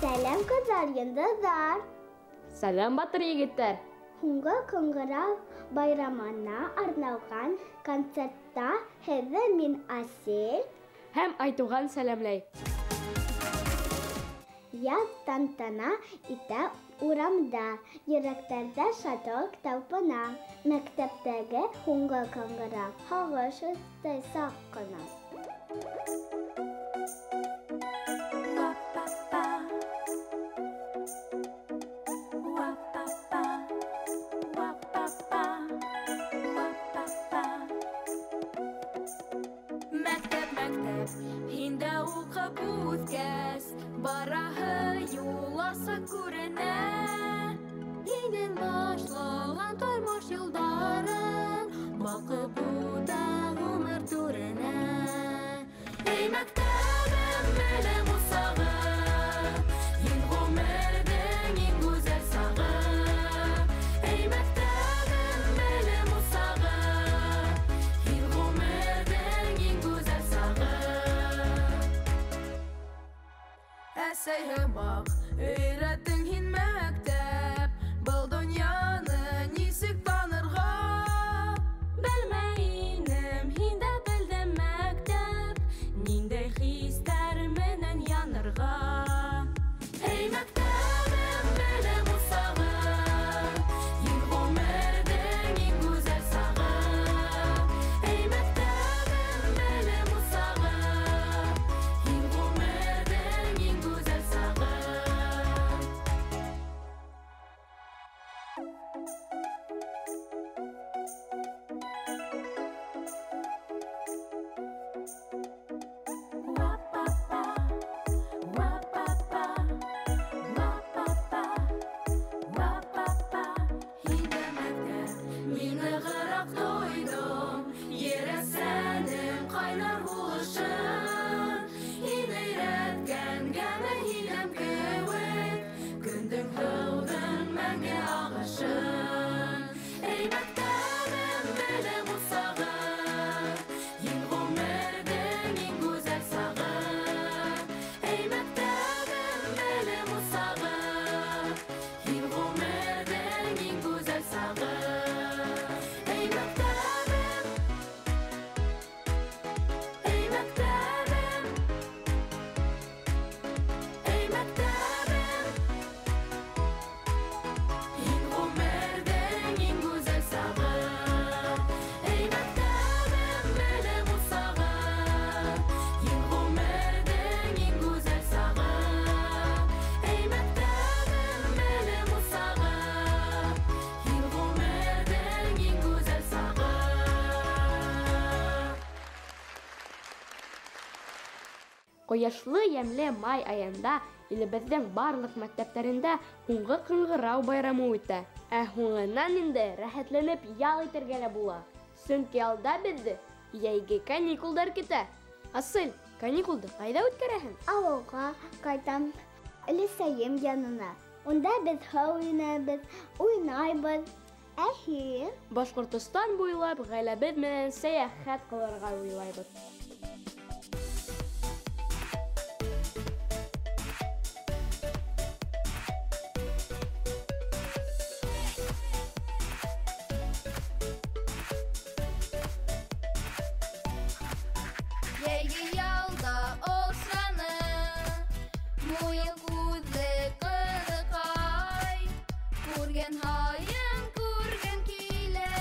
Сәлем кызлар, йондызлар. Сәлем батыр егеттер. Һуңғы қыңғырау байрамына арналған концертта һеҙҙе мин Асел һәм Айтуған сәләмләй. Яҙ тантана итә урамда, йөрәктәрҙә шатлык талпына. Мәктәптәге һуңғы қыңғырау һағыш өҫтә саҡ ҡына. Һиндә уҡып үҫкәс, бараһы юласы күренә. Һинең башлаған тормош юлдарын баҡып үтә ғүмер түренә. Эй мәктәбем, белем усағы, һин ғүмерҙең иң гүзәл сағы. Эй мәктәбем, белем усағы, һин ғүмерҙең иң гүзәл сағы. Әсәй һымаҡ, өйрәттең һин мәктәп, был донъяны нисек танырға. Белмәй инем, һин дә белдем мәктәп, ниндәй хистәр менән янырға. Эй мәктәбем, белем усағы, һин ғүмерҙең иң гүзәл сағы. Эй мәктәбем, белем усағы, һин ғүмерҙең иң гүзәл сағы. Мин ығыраҡ тойдом, ерәсәнем ҡайнар һулышын. Һин өйрәткән гәме һинем кеүек, көндөң һыуҙың мәңге ағышын. Эй мәктәбем, белем усағы, һин ғүмерҙең иң гүзәл сағы. Эй мәктәбем, белем усағы, һин ғүмерҙең иң гүзәл сағы. Эй мәктәбем, эй мәктәбем, эй мәктәбем, һин ғүмерҙең иң гүзәл сағы. Эй мәктәбем, белем усағы, һин ғүмерҙең иң гүзәл сағы. Эй мәктәбем, белем усағы, һин ғүмерҙең иң гүзәл сағы. Ҡояшлы йәмле май айында илебеҙҙең барлыҡ мәктәптәрендә һуңғы ҡыңғырау байрамы үтә. Ә һуңынан инде рәхәтләнеп ял итергә лә була. Сөнки алда беҙҙе йәйге каникулдар көтә. Асыл, каникулды ҡайҙа үткәрәһең? Ауылға ҡайтам, өләсәйем янына. Унда беҙ һыу инәбеҙ, уйнайбыҙ. Ә һин? Башҡортостан буйлап ғаиләбеҙ менән сәйәхәт ҡылырға уйлайбыҙ. Йәйге ялда осраны, муйыл күҙле ҡыҙыҡай. Күргән һайын күргән килә,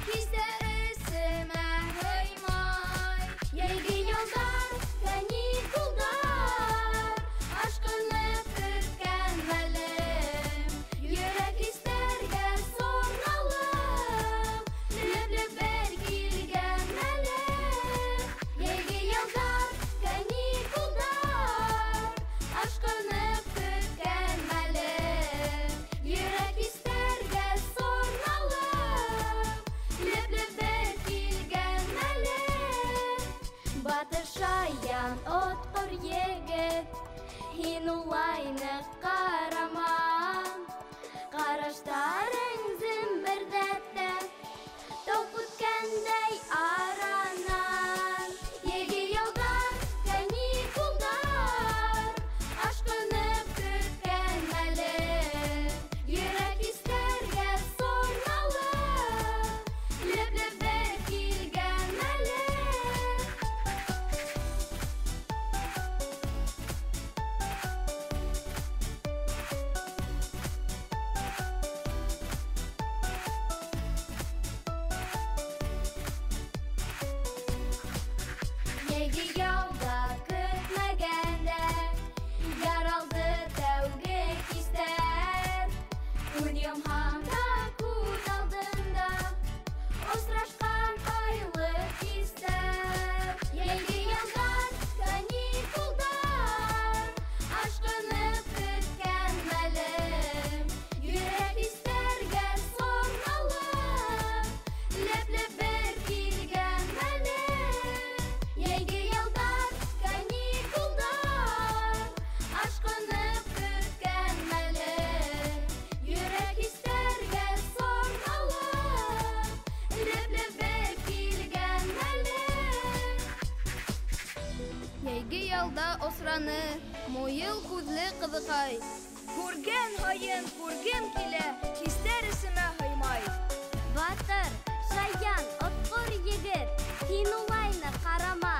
кисә эсемә һыймай. Йәйге ялдар, каникулдар, ашҡынып көткән мәлем. Йөрәк хистәргә сорналым, леп-леп бер килгән мәлем. Йәйге ялдар, каникулдар, ашҡынып көткән мәлем. Йөрәк хистәргә сорналым, леп-леп бер килгән мәлем. Батыр шаян отҡор егет, һин улай ныҡ ҡарама. Ҡараштарың земберҙәтә, тау күткәндәй аранан. Йәйге ялдар, каникулдар, ашҡынып Ейді ялда күтмәгәндә, яралды тәүге кистәр. Күн ямһанда күн алдында, осрашкан айлы кистәр. Ейді ялдан каникулдар, ашкынып көткән мәлем. Йөрәк истәргә сорналып, леп-леп бер килгән мәлем. Ейді ялдан каникулдар, ашкынып көткән мәлем. Йөрәк истәргә сорналып, леп-леп бер килгән мәлем. Ейге ялда осраны, муел күҙле ҡыҙыҡай. Күргән һайын күргем килә, кистәр исемә һыймай. Батыр, шаян, отҡор егет, һин улайны ҡарама.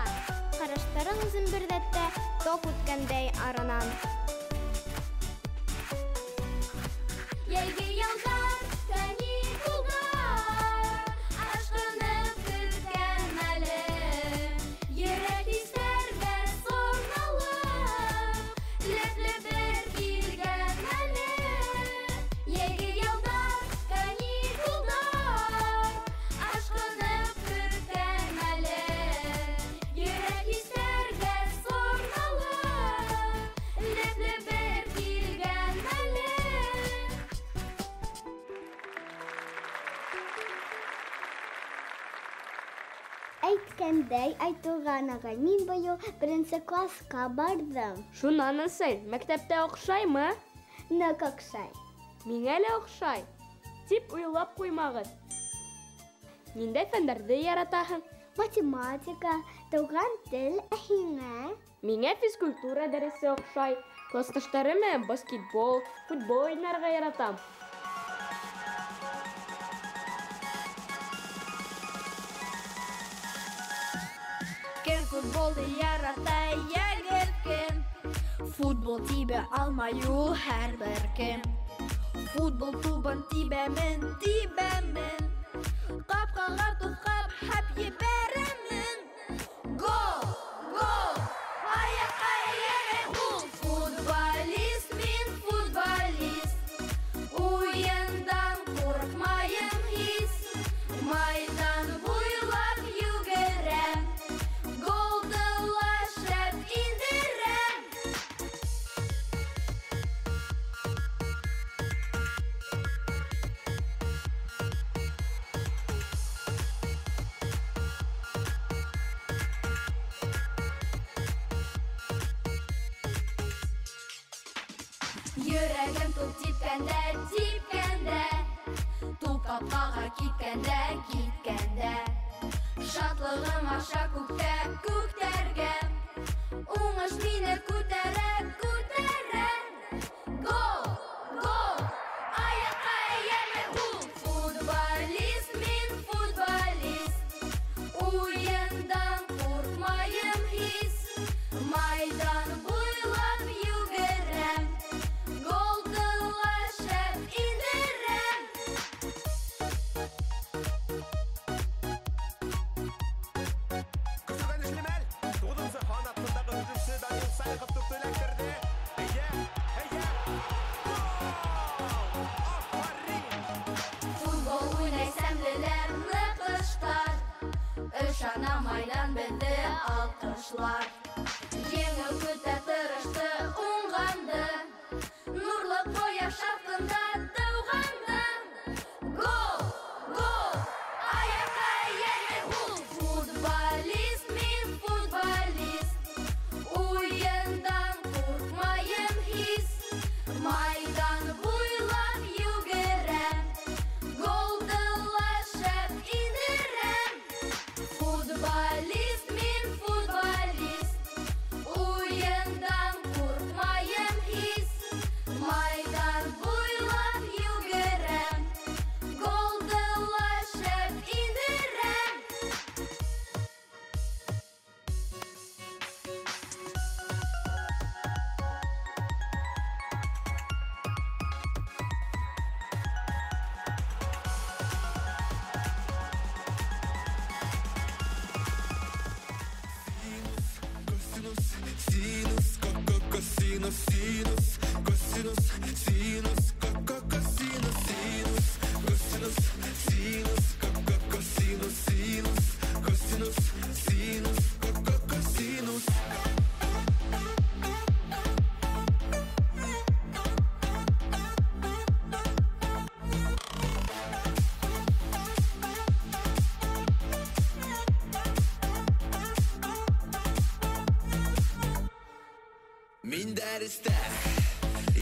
Ҡараштарың зөмбөрҙәтә, ток үткәндәй аранан. Ейге ялдан каникулдар, ашҡынып көткән мәлем. Йөрәк истәргә сорналып, леп-леп бер килгән мәлем. Ейге ялдан каникулдар, ашҡынып көткән мәлем. Йөрәк истәргә сорналып, леп-леп бер килгән мәлем. Әйткәндәй, Айтуғанаға мин быйыл 1-нче классҡа барҙым. Шунан ысый, мәктәптә оҡшаймы? Ныҡ оҡшай. Миңә лә оҡшай. Тип уйлап ҡуймағыҙ. Ниндәй фәндәрҙе яратаһың? Математика, туған тел, ә һиңә? Миңә физкультура дәресе оҡшай. Класташтарым баскетбол, футбол уйнарға яратам. Кем футболды ярата ягер кем? Футбол тибә алмай ул һәрбер кем. Футбол тубын тибәмен, тибәмен. Ҡапҡаға туҫҡап һәп ебәрәмен. Гол! Гол! Аяҡ-аяҡ бул! Футболист, мин футболист. Уйындан ҡурҡмайым һис. Майдан буйлап йүгерәм. Голды ла шәп индерәм. Йөрәгем туп типкәндә, типкәндә. Туп ҡапҡаға киткәндә, киткәндә. Шатлығым аша күктә, күктәргә. Уңыш мине күтәрә, күтәрә. Гол! Гол! Аяҡ-аяҡ бул! Футболист, мин футболист. Уйындан ҡурҡмайым һис. Майдан буйлап йүгерәм. Голды ла шәп индерәм. Кызыган эшлемәл. 9-нчы канатындагы һөҗүмче Данил Салихов тупты эләктерде. Әйе. Футбол уйнай сәмлеләр, ныҡыштар. Ышана майдан беҙҙе алҡышлар. Еңеү көтә тырышты уңғанды. Нурлы ҡояш аҫтында тыуғанды. Гол! Гол! Аяҡ-аяҡ бул! Футболист, мин футболист. Уйындан ҡурҡмайым һис. Майдан буйлап йүгерәм. Голды ла шәп индерәм. Футболист, мин футболист. Min derste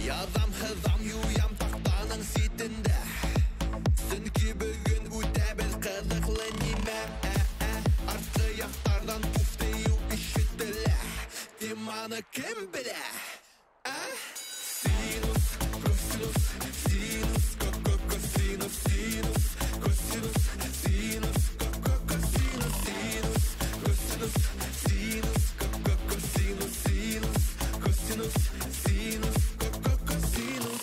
Yazam hızam yuyam taxtaның сетінде Сөнки бүгін өтәбіз қызықлы неме Артқы яқтардан пуфтею ишітілі Теманы кім біле? Синус, косинус, синус, косинус, синус, косинус, синус, косинус, синус, косинус, синус, косинус, синус, косинус, синус, косинус.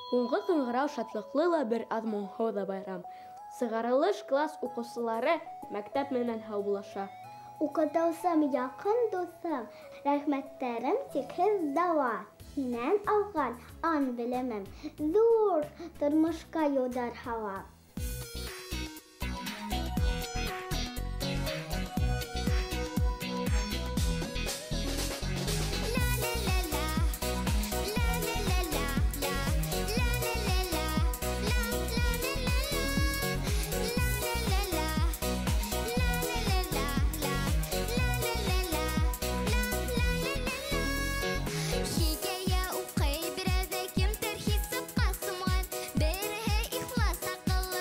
Һуңғы қыңғырау шатлыҡлы ла бер аҙ моңһоу ҙа байрам. Сығарылыш класс уҡыусылары мәктәп менән һаубуллаша. Уҡытыусым, яҡын дуҫым, рәхмәттәрем сикһеҙ дауа. Һинән алған ан белемем ҙур тормошҡа юлдар һала. Хикәйә уҡый, берәҙ кем терхисеп ҡасымған, береһе ихлас аҡыллы.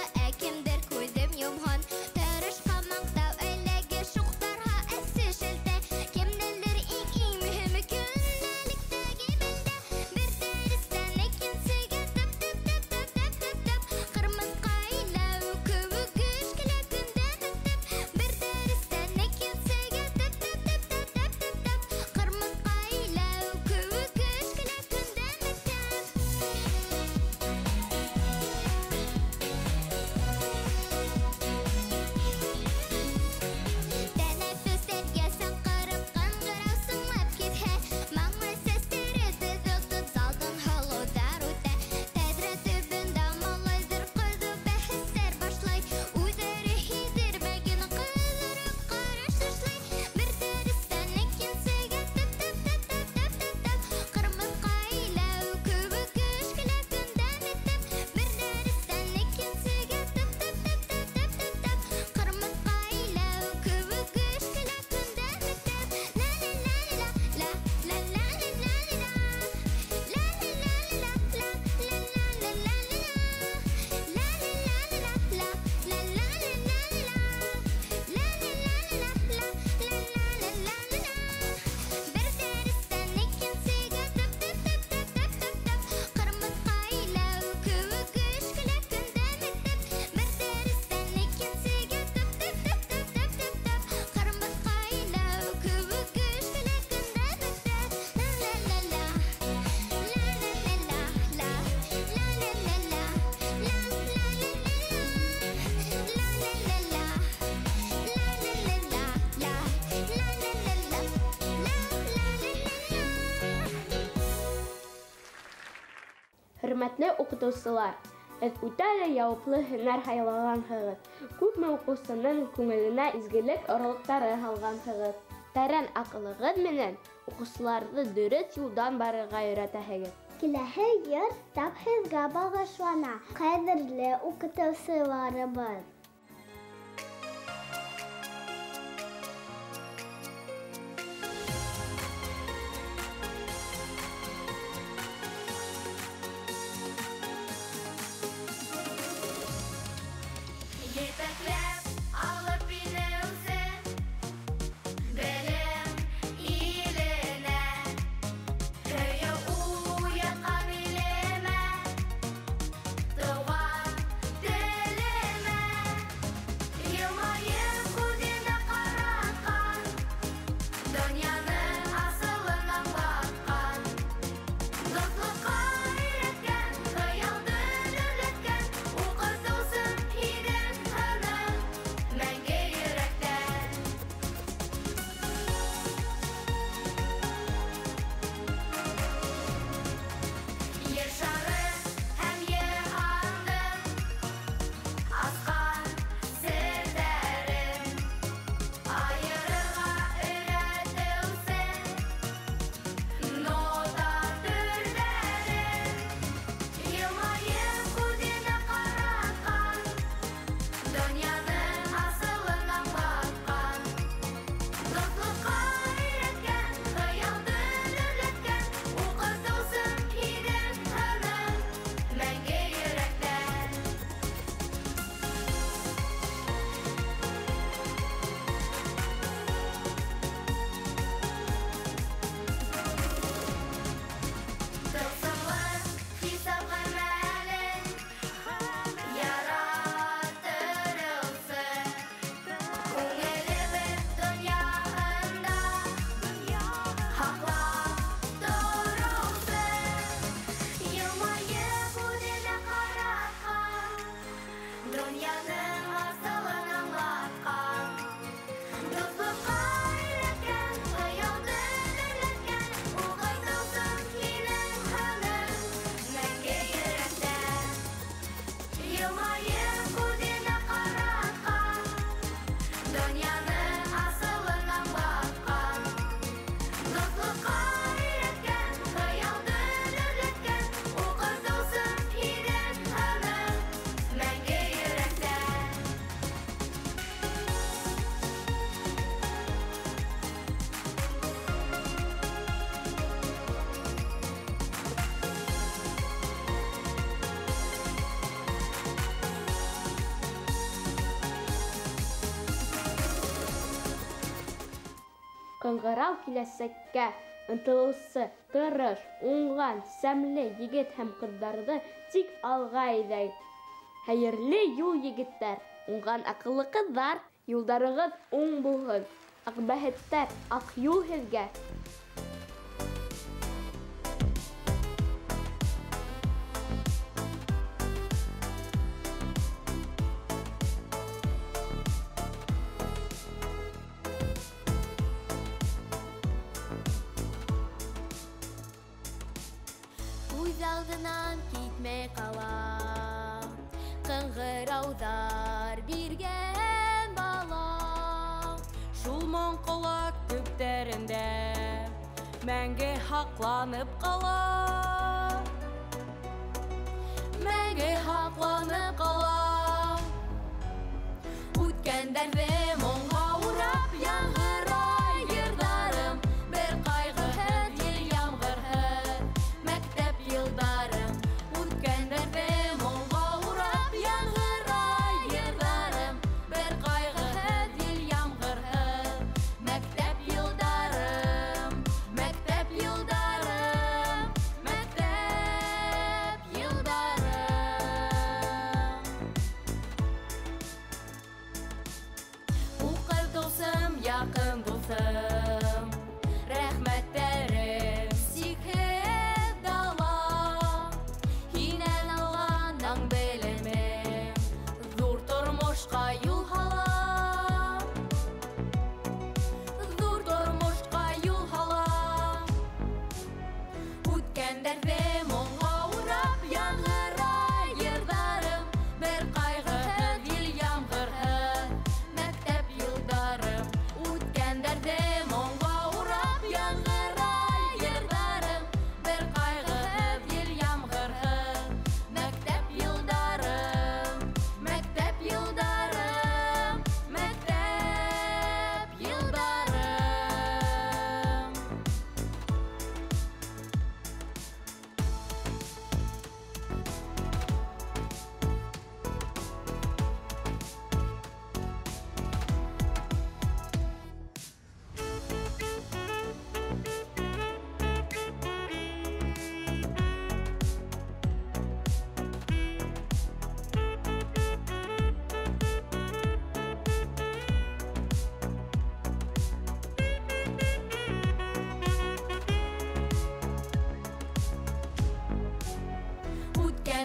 Хөрмәтле укытучылар, һез үтә дә яуаплы һөнәр һайлаганһығыҙ. Күпме уҡыусының күңеленә изгелек орлоҡтары һалғанһығыҙ. Тәрән аҡылығыҙ менән уҡыусыларҙы дөрөҫ юлдан барырға өйрәтәһегеҙ. Киләһе йыр тап һеҙгә бағышлана, ҡәҙерле уҡытыусыларыбыҙ. Етәкләп алып мине үзе, белем иленә. Һөйө уятҡан илемә, тыуған телемә. Йылмайып күҙенә ҡаратҡан, донъяның асылын аңлатҡан. Дуҫлыҡҡа өйрәткән, хыялды дөрләткән, уҡытыусым һинең һының, мәңге йөрәктән. Ер шары һәм йыһандың асҡан серҙәрен айырырға өйрәтеүсе нота төрҙәрен. Йылмайып күҙенә ҡаратҡан, донъяның асылын аңлатҡан. Дуҫлыҡҡа өйрәткән, хыялды дөрләткән, уҡытыусым һинең һының, мәңге йөрәктән. Тылсымлы хисап ғәмәлен яратырылсы, күңелебеҙ донъяһында һаҡлап торолсы. Йылмайып күҙенә ҡаратҡан, донъяның асылын аңлатҡан. Дуҫлыҡҡа өйрәткән, хыялды дөрләткән, уҡытыусым һинең һының, мәңге йөрәктән. Йылмайып күҙенә ҡаратҡан, донъяның асылын аңлатҡан. Дуҫлыҡҡа өйрәткән, хыялды дөрләткән, уҡытыусым һинең һының, мәңге йөрәктән. Ҡыңғырау киләсәккә ынтылыусы, тырыш, уңған, сәмле егет һәм ҡыҙҙарҙы тик алға әйҙәй. Хәйерле юл, егеттәр, уңған аҡыллы ҡыҙҙар, юлдарығыҙ уң булһын. Аҡ бәхеттәр, аҡ юл һеҙгә. Күҙ алдынан китмәй ҡала, ҡыңғырауҙар биргән бала. Шул моңҡолаҡ төптәрендә мәңге һаҡланып ҡала. Мәңге һаҡланып ҡала. Үткәндәрҙе моңға урап яңғырай йырҙарым, бер ҡайғыһыҙ, ел ямғырһыҙ мәктәп йылдарым. Үткәндәрҙе моңға урап яңғырай йырҙарым, бер ҡайғыһыҙ, ел ямғырһыҙ мәктәп йылдарым, мәктәп йылдарым, мәктәп йылдарым.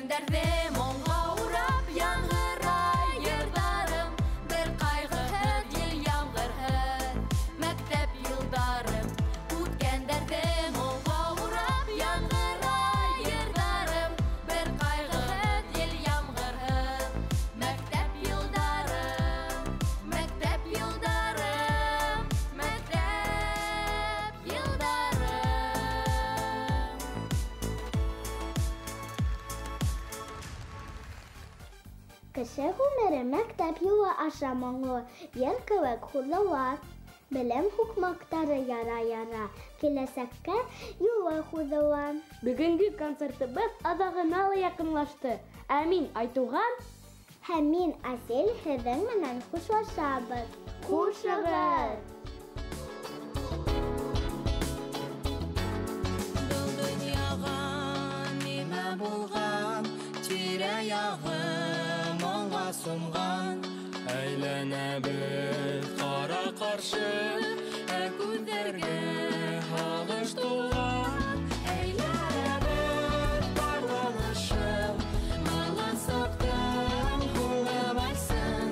Күткәндәрҙе моңға урап яңғырай йырҙарым, бер ҡайғыһыҙ ел ямғырһыҙ мәктәп йылдарым. Күткәндәрҙе моңға урап яңғырай йырҙарым, бер ҡайғыһыҙ ел ямғырһыҙ мәктәп йылдарым, мәктәп йылдарым, мәктәп йылдарым. Кеше ғүмере мәктәп юлы аша моңлы, ер кеүек һуҙыла. Белем һуҡмаҡтары яра-яра, киләсәккә юлы һуҙыла. Бөгөнгө концертыбыҙ аҙағына ла яҡынлашты. Ә мин Айтуған. Һәм мин, Асель, һеҙҙең менән хушлашабыҙ. Хушығыҙ! Был донъяға нимә булған, тирә-яғы моңға сумған. Әйләнәбеҙ ҡара-ҡаршы, ә күҙҙәргә һағыш тулған. Әйләнәбеҙ барланышып, бала саҡтың һуңғы вальсын.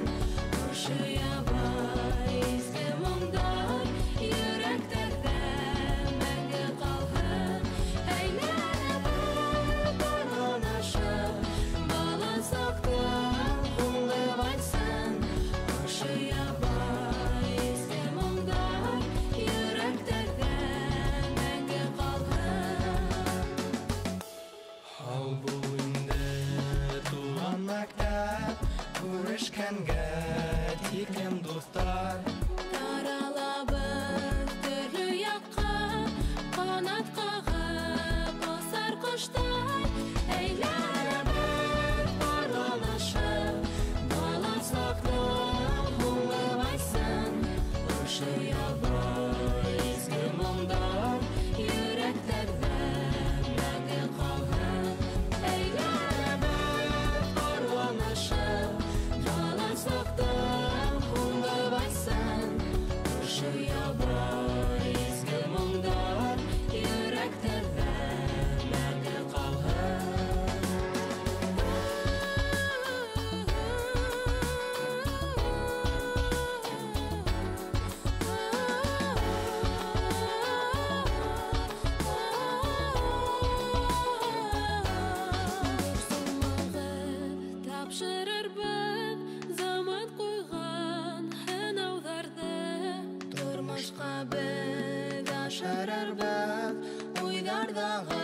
Ошо ябай изге моңдар йөрәктәрҙә мәңге ҡалһын. Әйләнәбеҙ барланышып, бала саҡтың һуңғы вальсын. Ошо ябай изге моңдар йөрәктәрҙә мәңге ҡалһын. Һау бул инде туған мәктәп, күрешкәнгә тиклем дуҫтар. Таралабыҙ төрлө яҡҡа, ҡанат ҡағып осар ҡоштар. Әйләнәбеҙ барланышып, бала саҡтың һуңғы вальсын. Ошо ябай изге моңдар йөрәктәрҙә мәңге ҡалһын. Әйләнәбеҙ барланышып, бала саҡтың һуңғы вальсын. Ошо ябай изге моңдар йөрәктәрҙә мәңге ҡалһын. Тапшырырбыҙ заман ҡуйған һынауҙарҙы. Тормошҡа беҙ ашырырбыҙ уйҙарҙағы